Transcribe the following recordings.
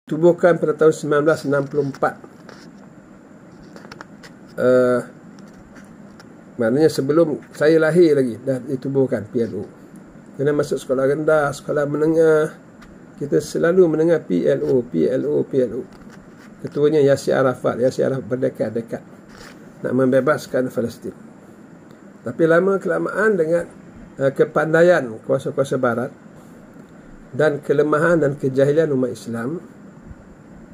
Tubuhkan pada tahun 1964. Maknanya sebelum saya lahir lagi dah ditubuhkan PLO. Kena masuk sekolah rendah, sekolah menengah, kita selalu mendengar PLO. Ketuanya Yasir Arafat berdekat-dekat nak membebaskan Palestin. Tapi lama-kelamaan dengan kepandaian kuasa-kuasa barat dan kelemahan dan kejahilan umat Islam,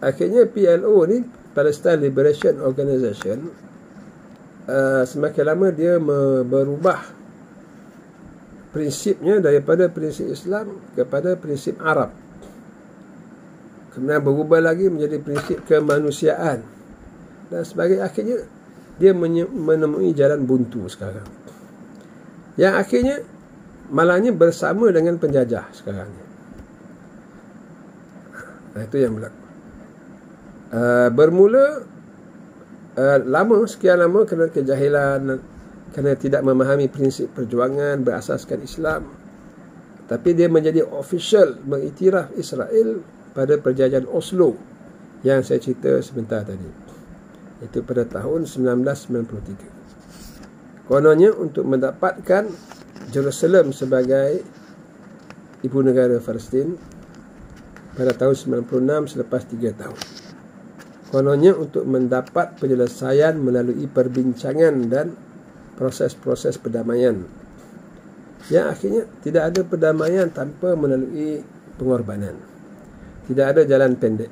akhirnya PLO ni, Palestine Liberation Organization, semakin lama dia berubah prinsipnya daripada prinsip Islam kepada prinsip Arab. Kemudian berubah lagi menjadi prinsip kemanusiaan dan sebagainya. Akhirnya dia menemui jalan buntu sekarang, yang akhirnya malangnya bersama dengan penjajah sekarang ni. Itu yang berlaku. Bermula sekian lama kerana kejahilan, kerana tidak memahami prinsip perjuangan berasaskan Islam. Tapi dia menjadi official mengiktiraf Israel pada perjanjian Oslo yang saya cerita sebentar tadi. Itu pada tahun 1993. Kononnya untuk mendapatkan Jerusalem sebagai ibu negara Palestin pada tahun 96 selepas 3 tahun. Kononnya untuk mendapat penyelesaian melalui perbincangan dan proses-proses perdamaian, yang akhirnya tidak ada perdamaian tanpa melalui pengorbanan. Tidak ada jalan pendek.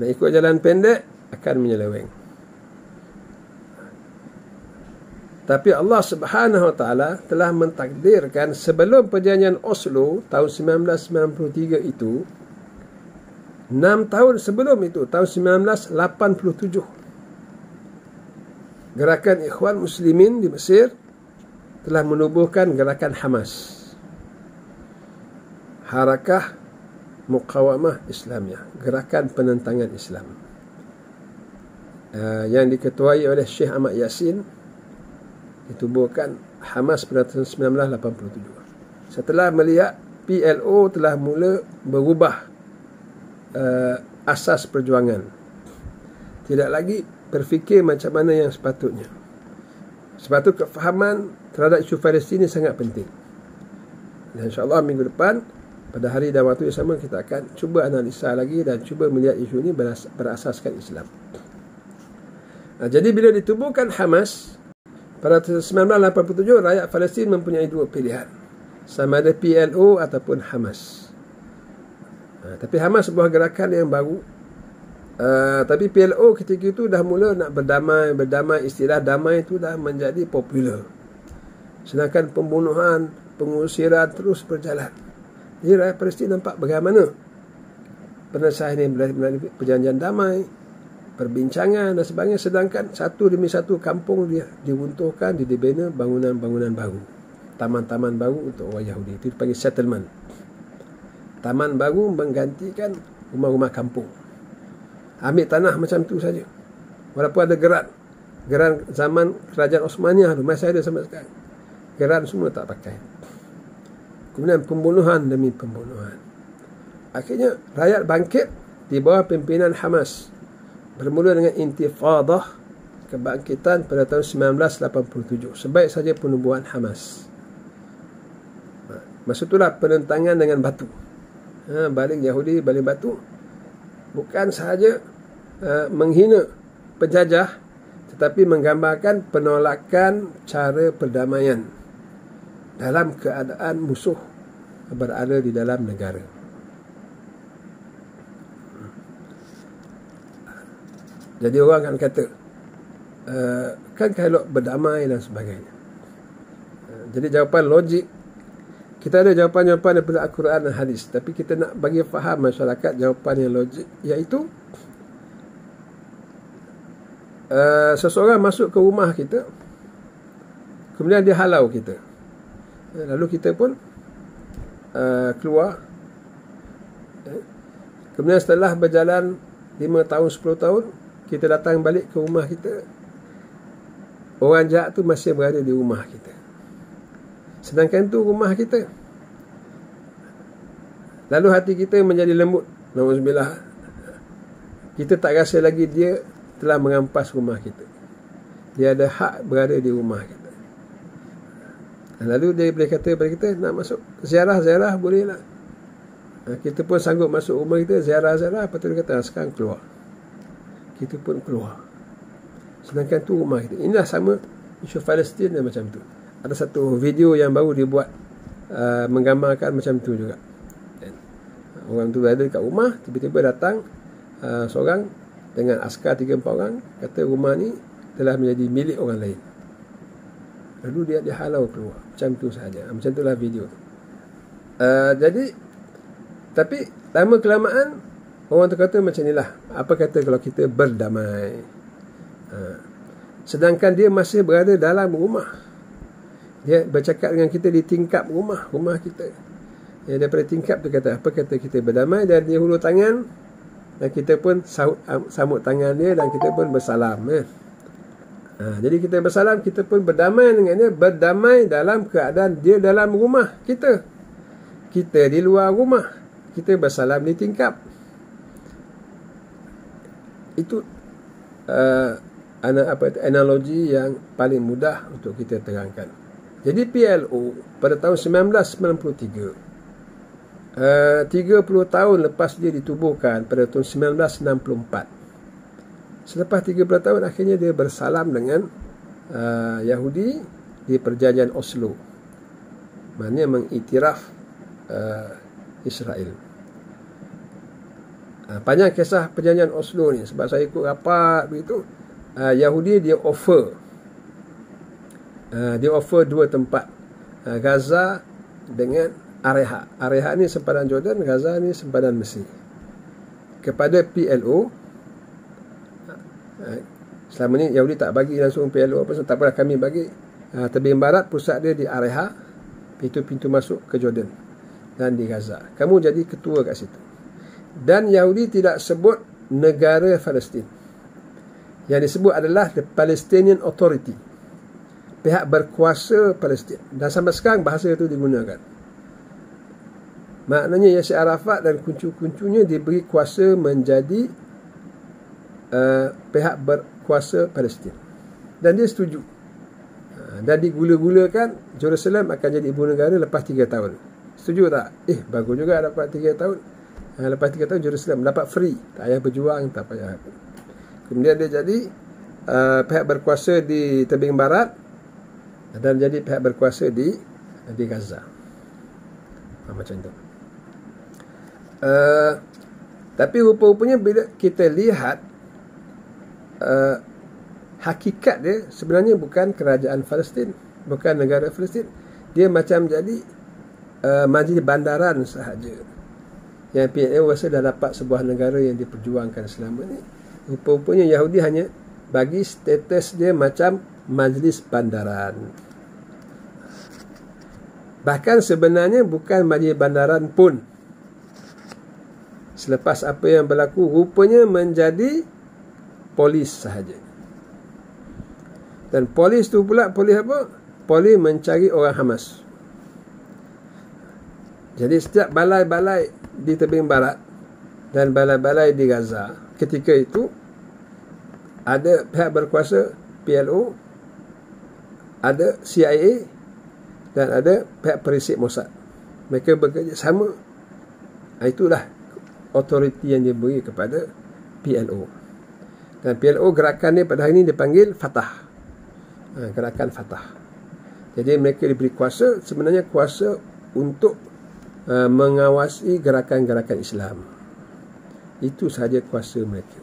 Nak ikut jalan pendek akan menyeleweng. Tapi Allah Subhanahu Wa Taala telah mentakdirkan sebelum perjanjian Oslo tahun 1993 itu, 6 tahun sebelum itu, tahun 1987, gerakan Ikhwan Muslimin di Mesir telah menubuhkan gerakan Hamas, Harakah Muqawamah Islamiyah, gerakan penentangan Islam, yang diketuai oleh Syekh Ahmad Yasin. Ditubuhkan Hamas pada tahun 1987. Setelah melihat PLO telah mula berubah asas perjuangan, tidak lagi berfikir macam mana yang sepatutnya. Sebab itu kefahaman terhadap isu Palestin ini sangat penting. Dan insyaAllah minggu depan pada hari dan waktu yang sama kita akan cuba analisa lagi dan cuba melihat isu ini berasaskan Islam. Jadi bila ditubuhkan Hamas pada tahun 1987, rakyat Palestin mempunyai dua pilihan, sama ada PLO ataupun Hamas. Tapi Hamas sebuah gerakan yang baru. Tapi PLO ketika itu dah mula nak berdamai. Istilah damai itu dah menjadi popular. Sedangkan pembunuhan, pengusiran terus berjalan. Jadi rakyat Palestin nampak bagaimana penyelesaian ini melalui perjanjian damai, perbincangan dan sebagainya. Sedangkan satu demi satu kampung dia diruntuhkan, dibina bangunan-bangunan baru, taman-taman baru untuk orang Yahudi. Itu dipanggil settlement. Taman baru menggantikan rumah-rumah kampung. Ambil tanah macam tu saja. Walaupun ada geran zaman kerajaan Osmaniyah tu masih ada sampai sekarang. Geran semua tak pakai. Kemudian pembunuhan demi pembunuhan. Akhirnya rakyat bangkit di bawah pimpinan Hamas. Bermula dengan intifadah, kebangkitan pada tahun 1987. Sebaik saja penubuhan Hamas. Masa itulah penentangan dengan batu. Baling Yahudi, baling batu. Bukan sahaja menghina penjajah, tetapi menggambarkan penolakan cara perdamaian dalam keadaan musuh berada di dalam negara. Jadi orang akan kata, kan kalau berdamai dan sebagainya. Jadi jawapan logik, kita ada jawapan-jawapan daripada Al-Quran dan hadis, tapi kita nak bagi faham masyarakat jawapan yang logik, iaitu seseorang masuk ke rumah kita, kemudian dia halau kita, lalu kita pun keluar. Kemudian setelah berjalan 5 tahun, 10 tahun, kita datang balik ke rumah kita, orang jahat tu masih berada di rumah kita, sedangkan tu rumah kita. Lalu hati kita menjadi lembut, na'udzubillah, kita tak rasa lagi dia telah mengampas rumah kita. Dia ada hak berada di rumah kita. Lalu dia boleh kata kepada kita, nak masuk ziarah boleh lah. Kita pun sanggup masuk rumah kita, ziarah. Lepas tu dia kata, sekarang keluar. Kita pun keluar. Sedangkan tu rumah kita. Inilah sama isu Palestin dan macam tu. Ada satu video yang baru dibuat menggambarkan macam tu juga. Orang tu berada dekat rumah, tiba-tiba datang seorang dengan askar 3-4 orang, kata rumah ni telah menjadi milik orang lain. Lalu dia dihalau keluar. Macam tu sahaja. Macam itulah video tu. Jadi, tapi lama kelamaan orang tu kata macam inilah. Apa kata kalau kita berdamai? Sedangkan dia masih berada dalam rumah. Dia bercakap dengan kita di tingkap rumah kita. Daripada tingkap tu kata, apa kata kita berdamai, dan dia hulur tangan, dan kita pun sambut tangan dia, dan kita pun bersalam. Jadi kita bersalam, kita pun berdamai dengan dia, berdamai dalam keadaan dia dalam rumah kita. Kita di luar rumah, kita bersalam di tingkap. Itu analogi yang paling mudah untuk kita terangkan. Jadi PLO pada tahun 1993, 30 tahun lepas dia ditubuhkan pada tahun 1964. Selepas 30 tahun akhirnya dia bersalam dengan Yahudi di perjanjian Oslo. Maknanya mengiktiraf Israel. Panjang kisah perjanjian Oslo ni, sebab saya ikut rapat begitu. Yahudi dia offer dua tempat, Gaza dengan Areha. Areha ni sempadan Jordan, Gaza ni sempadan Mesir. Kepada PLO, selama ni Yahudi tak bagi langsung PLO apa, tak apalah kami bagi. Tebing barat pusat dia di Areha, pintu masuk ke Jordan dan di Gaza. Kamu jadi ketua kat situ. Dan Yahudi tidak sebut negara Palestin. Yang disebut adalah the Palestinian Authority, pihak berkuasa Palestin. Dan sampai sekarang bahasa itu digunakan. Maknanya Yasir Arafat dan kuncu-kuncunya diberi kuasa menjadi pihak berkuasa Palestin. Dan dia setuju. Dan digula-gulakan Jerusalem akan jadi ibu negara lepas 3 tahun. Setuju tak? Bagus juga dapat 3 tahun. Lepas 3 tahun Jerusalem dapat free. Tak payah berjuang, tak payah apa. Kemudian dia jadi pihak berkuasa di tebing barat dan jadi pihak berkuasa di Gaza. Macam tu. Tapi rupa-rupanya bila kita lihat hakikat dia sebenarnya bukan kerajaan Palestin, bukan negara Palestin. Dia macam jadi majlis bandaran sahaja. Yang PLO rasa dah dapat sebuah negara yang diperjuangkan selama ni. Rupa-rupanya Yahudi hanya bagi status dia macam majlis bandaran. Bahkan sebenarnya bukan majlis bandaran pun. Selepas apa yang berlaku, rupanya menjadi polis sahaja. Dan polis tu pula, polis apa? Polis mencari orang Hamas. Jadi setiap balai-balai di tebing barat dan balai-balai di Gaza, ketika itu ada pihak berkuasa PLO, ada CIA dan ada pihak perisik Mossad. Mereka bekerja sama. Itulah autoriti yang diberi kepada PLO. Dan PLO gerakan dia pada hari ini dipanggil Fatah. Gerakan Fatah. Jadi mereka diberi kuasa, sebenarnya kuasa untuk mengawasi gerakan-gerakan Islam. Itu sahaja kuasa mereka.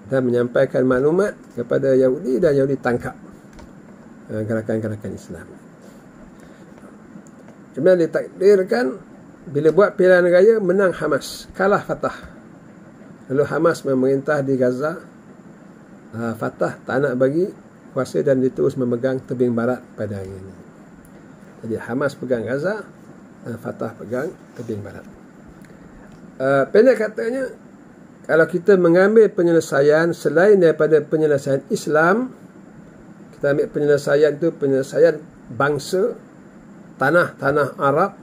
Dan menyampaikan maklumat kepada Yahudi dan Yahudi tangkap gerakan-gerakan Islam. Kemudian ditakdirkan bila buat pilihan raya menang Hamas, kalah Fatah. Lalu Hamas memerintah di Gaza. Fatah tak nak bagi kuasa dan dia terus memegang tebing barat pada hari ini. Jadi Hamas pegang Gaza, Fatah pegang tebing barat. Pendek katanya, kalau kita mengambil penyelesaian selain daripada penyelesaian Islam, kita ambil penyelesaian itu penyelesaian bangsa, tanah Arab.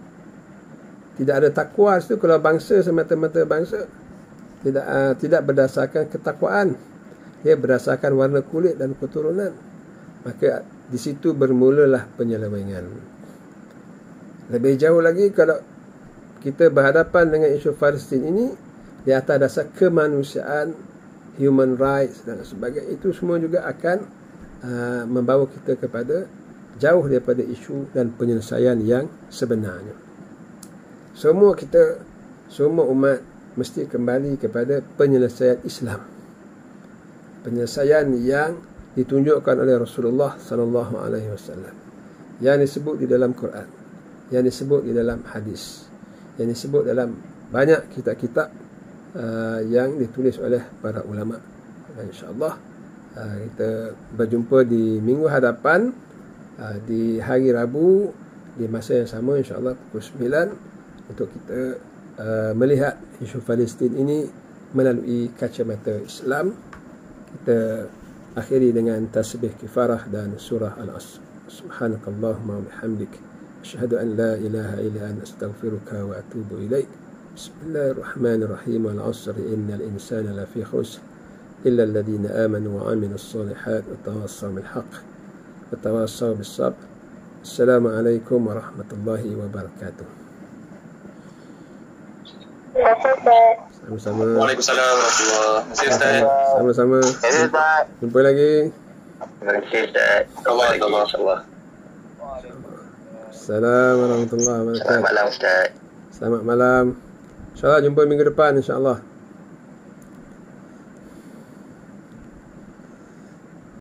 Tidak ada takwa itu kalau bangsa semata-mata bangsa. tidak berdasarkan ketakwaan, dia berdasarkan warna kulit dan keturunan. Maka di situ bermulalah penyelewengan. Lebih jauh lagi kalau kita berhadapan dengan isu Palestin ini di atas dasar kemanusiaan, human rights dan sebagainya, itu semua juga akan membawa kita kepada jauh daripada isu dan penyelesaian yang sebenarnya. Semua umat mesti kembali kepada penyelesaian Islam. Penyelesaian yang ditunjukkan oleh Rasulullah sallallahu alaihi wasallam, yang disebut di dalam Quran, yang disebut di dalam hadis, yang disebut dalam banyak kitab-kitab yang ditulis oleh para ulama. Dan insya-Allah kita berjumpa di minggu hadapan, di hari Rabu di masa yang sama, insya-Allah pukul 9, untuk kita melihat isu Palestin ini melalui kacamata Islam. Kita akhiri dengan tasbih kifarah dan surah Al-Asr. Subhanakallahumma wa bihamdik, asyhadu an la ilaha illa anta, astaghfiruka wa atubu ilaik. Bismillahirrahmanirrahim. Al-'asr innal insana lafi khusr illa alladhina amanu wa 'amilus shalihat wa tawassaw bil haqq wa tawassaw bis sabr. Assalamualaikum warahmatullahi wabarakatuh. Sama-sama. Waalaikumsalam warahmatullahi wabarakatuh. Sama-sama. Jumpa lagi. Terima kasih Ustaz. Allah. Assalamualaikum warahmatullahi wabarakatuh. Selamat malam Ustaz. Selamat malam. InsyaAllah jumpa minggu depan, insyaAllah.